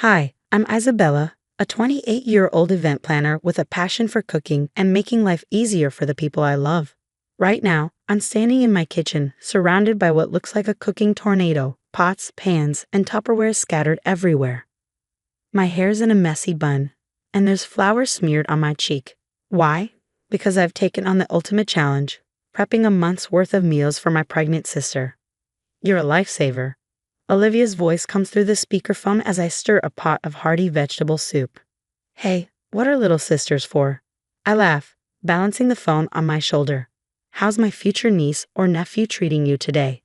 Hi, I'm Isabella, a 28-year-old event planner with a passion for cooking and making life easier for the people I love. Right now, I'm standing in my kitchen, surrounded by what looks like a cooking tornado, pots, pans, and Tupperware scattered everywhere. My hair's in a messy bun, and there's flour smeared on my cheek. Why? Because I've taken on the ultimate challenge, prepping a month's worth of meals for my pregnant sister. You're a lifesaver. Olivia's voice comes through the speakerphone as I stir a pot of hearty vegetable soup. Hey, what are little sisters for? I laugh, balancing the phone on my shoulder. How's my future niece or nephew treating you today?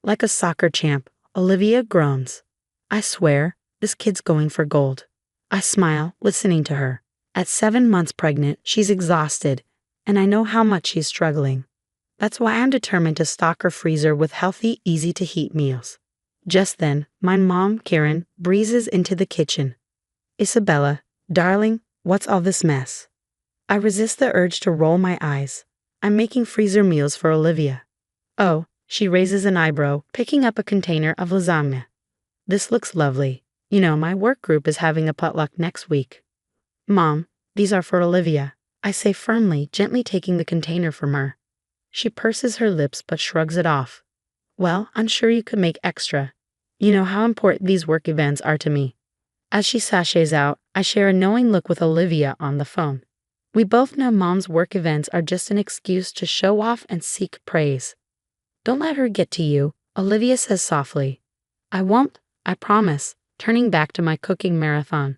Like a soccer champ, Olivia groans. I swear, this kid's going for gold. I smile, listening to her. At 7 months pregnant, she's exhausted, and I know how much she's struggling. That's why I'm determined to stock her freezer with healthy, easy-to-heat meals. Just then, my mom, Karen, breezes into the kitchen. Isabella, darling, what's all this mess? I resist the urge to roll my eyes. I'm making freezer meals for Olivia. Oh, she raises an eyebrow, picking up a container of lasagna. This looks lovely. You know, my work group is having a potluck next week. Mom, these are for Olivia, I say firmly, gently taking the container from her. She purses her lips but shrugs it off. Well, I'm sure you could make extra. You know how important these work events are to me. As she sachets out, I share a knowing look with Olivia on the phone. We both know Mom's work events are just an excuse to show off and seek praise. Don't let her get to you, Olivia says softly. I won't, I promise, turning back to my cooking marathon.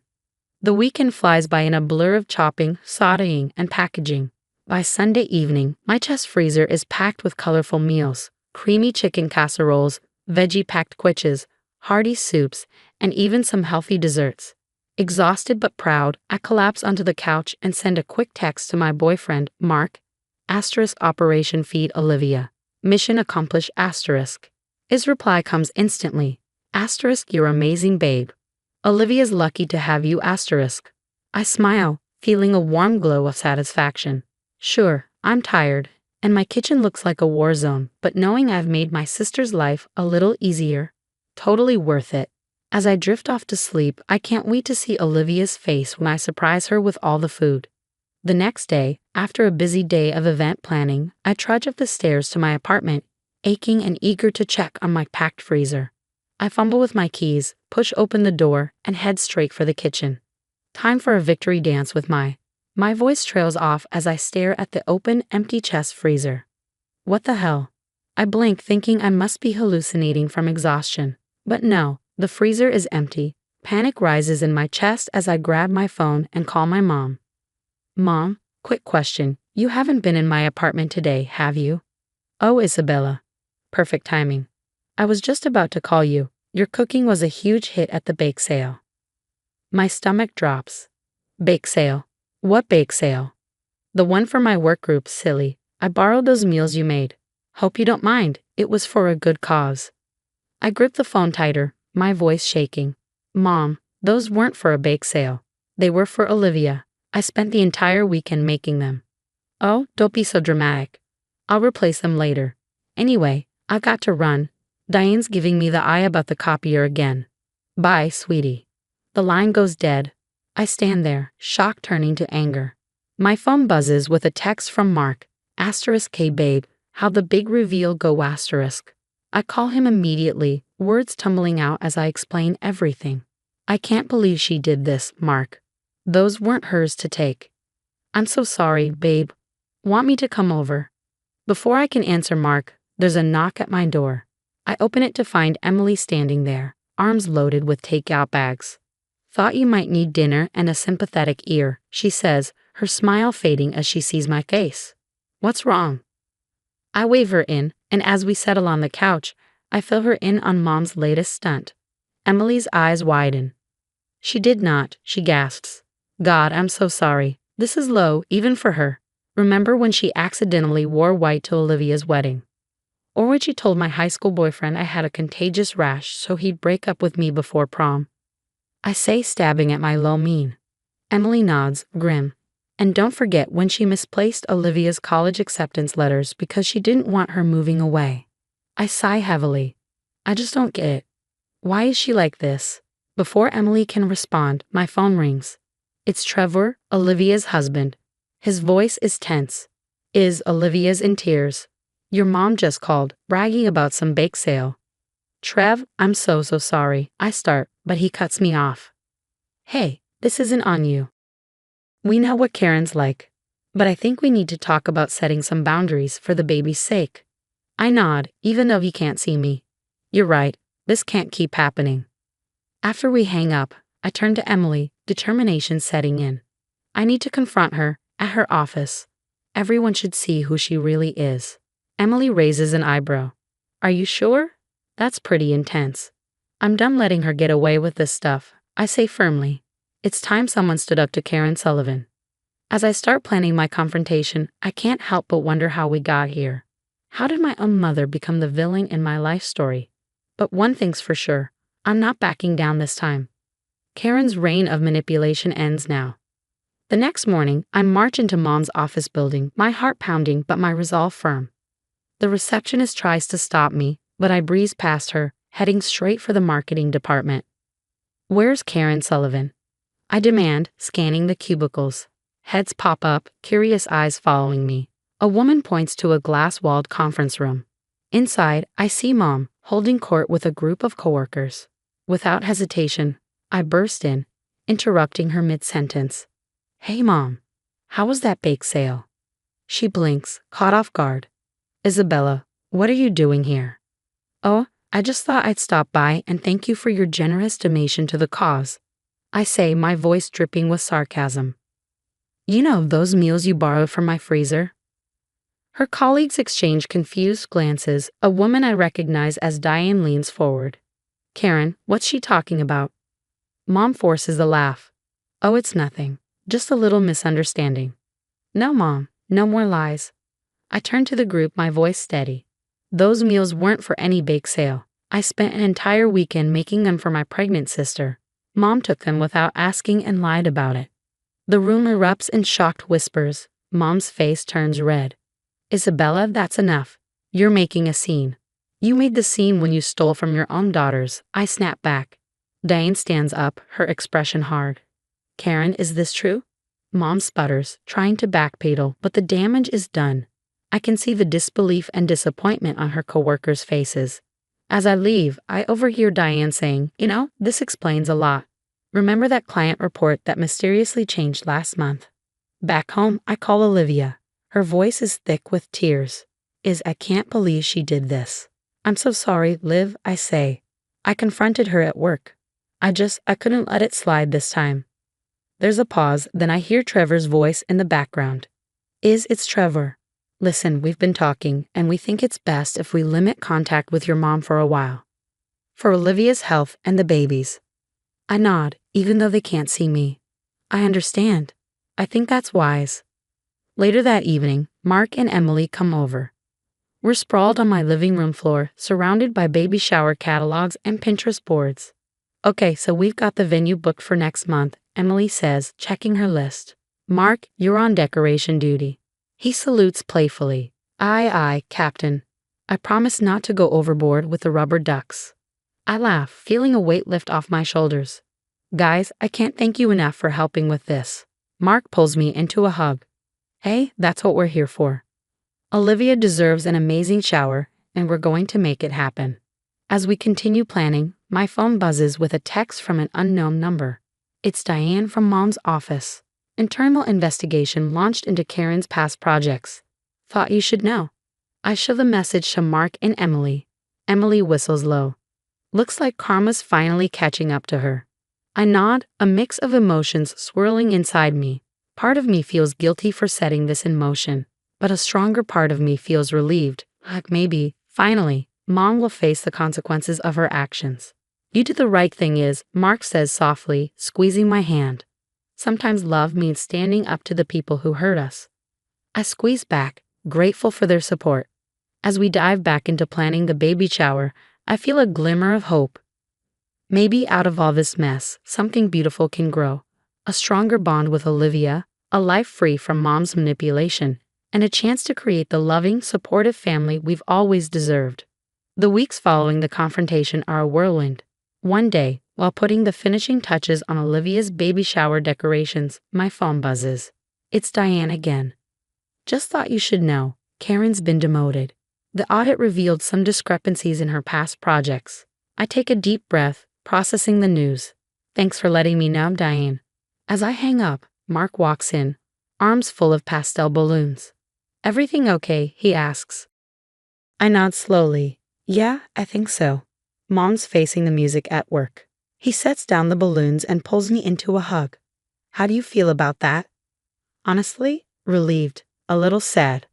The weekend flies by in a blur of chopping, sautéing, and packaging. By Sunday evening, my chest freezer is packed with colorful meals, creamy chicken casseroles, veggie-packed quiches, hearty soups, and even some healthy desserts. Exhausted but proud, I collapse onto the couch and send a quick text to my boyfriend, Mark. Operation feed Olivia. Mission accomplished. His reply comes instantly. You're amazing, babe. Olivia's lucky to have you. I smile, feeling a warm glow of satisfaction. Sure, I'm tired, and my kitchen looks like a war zone, but knowing I've made my sister's life a little easier, totally worth it. As I drift off to sleep, I can't wait to see Olivia's face when I surprise her with all the food. The next day, after a busy day of event planning, I trudge up the stairs to my apartment, aching and eager to check on my packed freezer. I fumble with my keys, push open the door, and head straight for the kitchen. Time for a victory dance with My voice trails off as I stare at the open, empty chest freezer. What the hell? I blink, thinking I must be hallucinating from exhaustion. But no, the freezer is empty. Panic rises in my chest as I grab my phone and call my mom. Mom, quick question. You haven't been in my apartment today, have you? Oh, Isabella. Perfect timing. I was just about to call you. Your cooking was a huge hit at the bake sale. My stomach drops. Bake sale? What bake sale? The one for my work group, silly. I borrowed those meals you made. Hope you don't mind, it was for a good cause. I grip the phone tighter, my voice shaking. Mom, those weren't for a bake sale. They were for Olivia. I spent the entire weekend making them. Oh, don't be so dramatic. I'll replace them later. Anyway, I've got to run. Diane's giving me the eye about the copier again. Bye, sweetie. The line goes dead. I stand there, shock turning to anger. My phone buzzes with a text from Mark. K babe, how the big reveal go ? I call him immediately, words tumbling out as I explain everything. I can't believe she did this, Mark. Those weren't hers to take. I'm so sorry, babe. Want me to come over? Before I can answer Mark, there's a knock at my door. I open it to find Emily standing there, arms loaded with takeout bags. Thought you might need dinner and a sympathetic ear, she says, her smile fading as she sees my face. What's wrong? I wave her in, and as we settle on the couch, I fill her in on Mom's latest stunt. Emily's eyes widen. She did not, she gasps. God, I'm so sorry. This is low, even for her. Remember when she accidentally wore white to Olivia's wedding? Or when she told my high school boyfriend I had a contagious rash so he'd break up with me before prom? I say, stabbing at my low mien. Emily nods, grim. And don't forget when she misplaced Olivia's college acceptance letters because she didn't want her moving away. I sigh heavily. I just don't get it. Why is she like this? Before Emily can respond, my phone rings. It's Trevor, Olivia's husband. His voice is tense. Olivia's in tears. Your mom just called, bragging about some bake sale. Trev, I'm so sorry, I start, but he cuts me off. Hey, this isn't on you. We know what Karen's like, but I think we need to talk about setting some boundaries for the baby's sake. I nod, even though he can't see me. You're right, this can't keep happening. After we hang up, I turn to Emily, determination setting in. I need to confront her, at her office. Everyone should see who she really is. Emily raises an eyebrow. Are you sure? That's pretty intense. I'm done letting her get away with this stuff, I say firmly. It's time someone stood up to Karen Sullivan. As I start planning my confrontation, I can't help but wonder how we got here. How did my own mother become the villain in my life story? But one thing's for sure, I'm not backing down this time. Karen's reign of manipulation ends now. The next morning, I march into Mom's office building, my heart pounding but my resolve firm. The receptionist tries to stop me, but I breeze past her, heading straight for the marketing department. Where's Karen Sullivan? I demand, scanning the cubicles. Heads pop up, curious eyes following me. A woman points to a glass-walled conference room. Inside, I see Mom, holding court with a group of coworkers. Without hesitation, I burst in, interrupting her mid-sentence. Hey Mom, how was that bake sale? She blinks, caught off guard. Isabella, what are you doing here? Oh, I just thought I'd stop by and thank you for your generous donation to the cause. I say, my voice dripping with sarcasm. You know those meals you borrowed from my freezer? Her colleagues exchange confused glances. A woman I recognize as Diane leans forward. Karen, what's she talking about? Mom forces a laugh. Oh, it's nothing. Just a little misunderstanding. No, Mom, no more lies. I turn to the group, my voice steady. Those meals weren't for any bake sale. I spent an entire weekend making them for my pregnant sister. Mom took them without asking and lied about it. The room erupts in shocked whispers. Mom's face turns red. Isabella, that's enough. You're making a scene. You made the scene when you stole from your own daughters. I snap back. Diane stands up, her expression hard. Karen, is this true? Mom sputters, trying to backpedal, but the damage is done. I can see the disbelief and disappointment on her coworkers' faces. As I leave, I overhear Diane saying, this explains a lot. Remember that client report that mysteriously changed last month? Back home, I call Olivia. Her voice is thick with tears. I can't believe she did this. I'm so sorry, Liv, I say. I confronted her at work. I couldn't let it slide this time. There's a pause, then I hear Trevor's voice in the background. It's Trevor. Listen, we've been talking, and we think it's best if we limit contact with your mom for a while. For Olivia's health and the baby's. I nod, even though they can't see me. I understand. I think that's wise. Later that evening, Mark and Emily come over. We're sprawled on my living room floor, surrounded by baby shower catalogs and Pinterest boards. Okay, so we've got the venue booked for next month, Emily says, checking her list. Mark, you're on decoration duty. He salutes playfully. Aye, Captain. I promise not to go overboard with the rubber ducks. I laugh, feeling a weight lift off my shoulders. Guys, I can't thank you enough for helping with this. Mark pulls me into a hug. Hey, that's what we're here for. Olivia deserves an amazing shower, and we're going to make it happen. As we continue planning, my phone buzzes with a text from an unknown number. It's Diane from Mom's office. Internal investigation launched into Karen's past projects. Thought you should know. I show the message to Mark and Emily. Emily whistles low. Looks like karma's finally catching up to her. I nod, a mix of emotions swirling inside me. Part of me feels guilty for setting this in motion, but a stronger part of me feels relieved. Like maybe, finally, Mom will face the consequences of her actions. You did the right thing, Mark says softly, squeezing my hand. Sometimes love means standing up to the people who hurt us. I squeeze back, grateful for their support. As we dive back into planning the baby shower, I feel a glimmer of hope. Maybe out of all this mess, something beautiful can grow. A stronger bond with Olivia, a life free from Mom's manipulation, and a chance to create the loving, supportive family we've always deserved. The weeks following the confrontation are a whirlwind. One day, While putting the finishing touches on Olivia's baby shower decorations, my phone buzzes. It's Diane again. Just thought you should know, Karen's been demoted. The audit revealed some discrepancies in her past projects. I take a deep breath, processing the news. Thanks for letting me know, Diane. As I hang up, Mark walks in, arms full of pastel balloons. Everything okay? He asks. I nod slowly. Yeah, I think so. Mom's facing the music at work. He sets down the balloons and pulls me into a hug. How do you feel about that? Honestly, relieved, a little sad,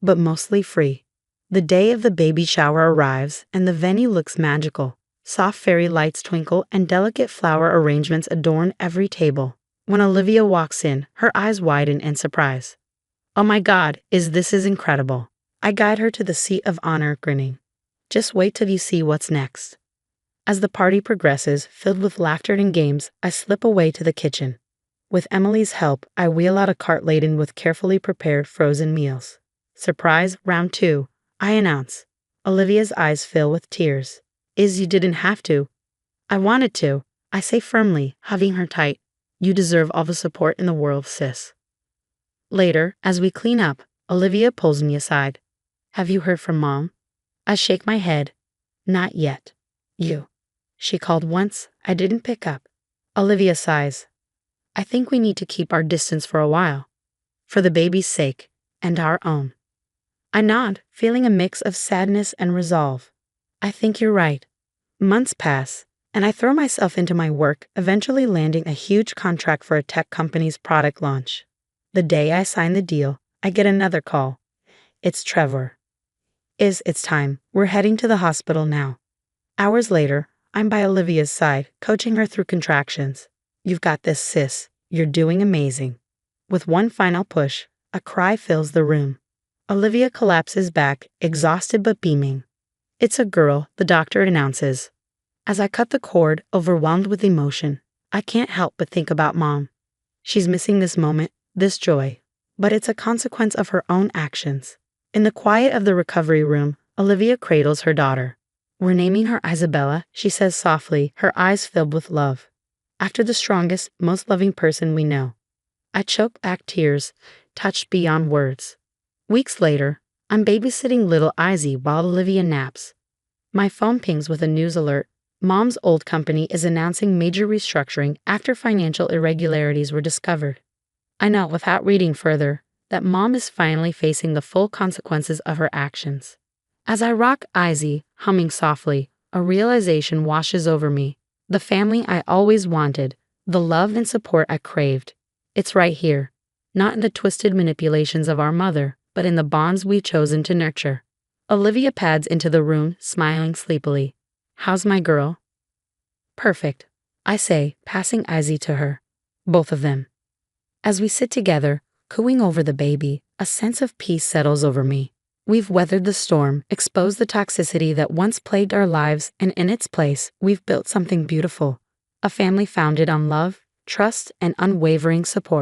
but mostly free. The day of the baby shower arrives and the venue looks magical. Soft fairy lights twinkle and delicate flower arrangements adorn every table. When Olivia walks in, her eyes widen in surprise. Oh my God, this is incredible. I guide her to the seat of honor, grinning. Just wait till you see what's next. As the party progresses, filled with laughter and games, I slip away to the kitchen. With Emily's help, I wheel out a cart laden with carefully prepared frozen meals. Surprise, round 2, I announce. Olivia's eyes fill with tears. You didn't have to. I wanted to, I say firmly, hugging her tight. You deserve all the support in the world, sis. Later, as we clean up, Olivia pulls me aside. Have you heard from Mom? I shake my head. Not yet. You. She called once, I didn't pick up. Olivia sighs. I think we need to keep our distance for a while. For the baby's sake, and our own. I nod, feeling a mix of sadness and resolve. I think you're right. Months pass, and I throw myself into my work, eventually landing a huge contract for a tech company's product launch. The day I sign the deal, I get another call. It's Trevor. It's time. We're heading to the hospital now. Hours later, I'm by Olivia's side, coaching her through contractions. You've got this, sis. You're doing amazing. With one final push, a cry fills the room. Olivia collapses back, exhausted but beaming. It's a girl, the doctor announces. As I cut the cord, overwhelmed with emotion, I can't help but think about Mom. She's missing this moment, this joy. But it's a consequence of her own actions. In the quiet of the recovery room, Olivia cradles her daughter. We're naming her Isabella, she says softly, her eyes filled with love. After the strongest, most loving person we know. I choke back tears, touched beyond words. Weeks later, I'm babysitting little Izzy while Olivia naps. My phone pings with a news alert. Mom's old company is announcing major restructuring after financial irregularities were discovered. I know without reading further that Mom is finally facing the full consequences of her actions. As I rock Izzy, humming softly, a realization washes over me. The family I always wanted, the love and support I craved. It's right here, not in the twisted manipulations of our mother, but in the bonds we've chosen to nurture. Olivia pads into the room, smiling sleepily. How's my girl? Perfect, I say, passing Izzy to her. Both of them. As we sit together, cooing over the baby, a sense of peace settles over me. We've weathered the storm, exposed the toxicity that once plagued our lives, and in its place, we've built something beautiful. A family founded on love, trust, and unwavering support.